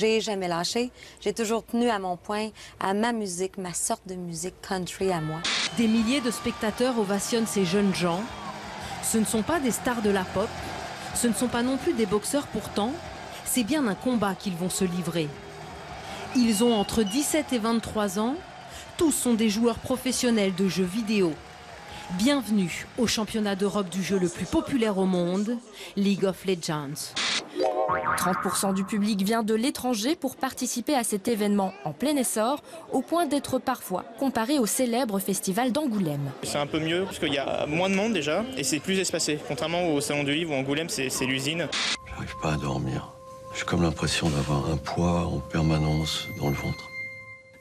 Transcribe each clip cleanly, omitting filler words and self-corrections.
J'ai jamais lâché. J'ai toujours tenu à mon point, à ma musique, ma sorte de musique country à moi. Des milliers de spectateurs ovationnent ces jeunes gens. Ce ne sont pas des stars de la pop, ce ne sont pas non plus des boxeurs pourtant, c'est bien un combat qu'ils vont se livrer. Ils ont entre 17 et 23 ans, tous sont des joueurs professionnels de jeux vidéo. Bienvenue au championnat d'Europe du jeu le plus populaire au monde, League of Legends. 30% du public vient de l'étranger pour participer à cet événement en plein essor, au point d'être parfois comparé au célèbre festival d'Angoulême. C'est un peu mieux parce qu'il y a moins de monde déjà et c'est plus espacé. Contrairement au Salon du Livre ou Angoulême, c'est l'usine. J'arrive pas à dormir. J'ai comme l'impression d'avoir un poids en permanence dans le ventre.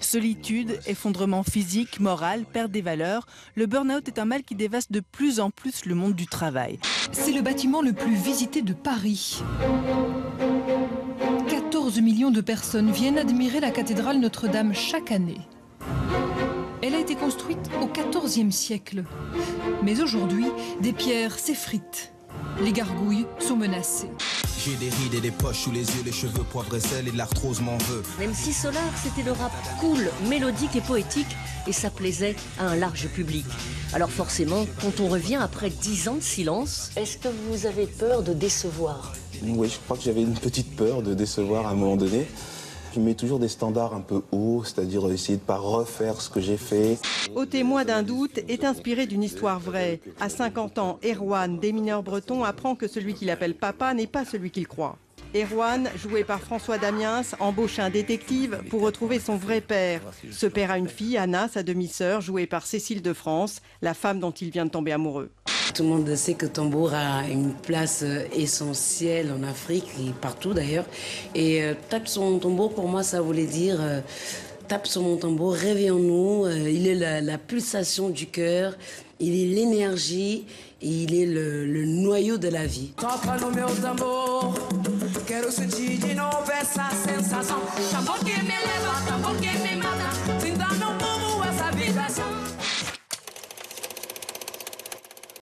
Solitude, effondrement physique, moral, perte des valeurs, le burn-out est un mal qui dévaste de plus en plus le monde du travail. C'est le bâtiment le plus visité de Paris. 14 millions de personnes viennent admirer la cathédrale Notre-Dame chaque année. Elle a été construite au XIVe siècle. Mais aujourd'hui, des pierres s'effritent. Les gargouilles sont menacées. J'ai des rides et des poches sous les yeux, les cheveux poivre et sel et de l'arthrose m'en veut. MC Solar, c'était le rap cool, mélodique et poétique, et ça plaisait à un large public. Alors forcément, quand on revient après 10 ans de silence, est-ce que vous avez peur de décevoir? Oui, je crois que j'avais une petite peur de décevoir à un moment donné. Je mets toujours des standards un peu hauts, c'est-à-dire essayer de ne pas refaire ce que j'ai fait. Au témoin d'un doute est inspiré d'une histoire vraie. À 50 ans, Erwan, démineur breton, apprend que celui qu'il appelle papa n'est pas celui qu'il croit. Erwan, joué par François Damiens, embauche un détective pour retrouver son vrai père. Ce père a une fille, Anna, sa demi-sœur, jouée par Cécile de France, la femme dont il vient de tomber amoureux. Tout le monde sait que Tambour a une place essentielle en Afrique et partout d'ailleurs. Et tape sur mon tambour, pour moi, ça voulait dire tape sur mon tambour, réveillons-nous. Il est la pulsation du cœur, il est l'énergie, et il est le noyau de la vie. Toca no meu tambor, quero sentir de novo essa sensação.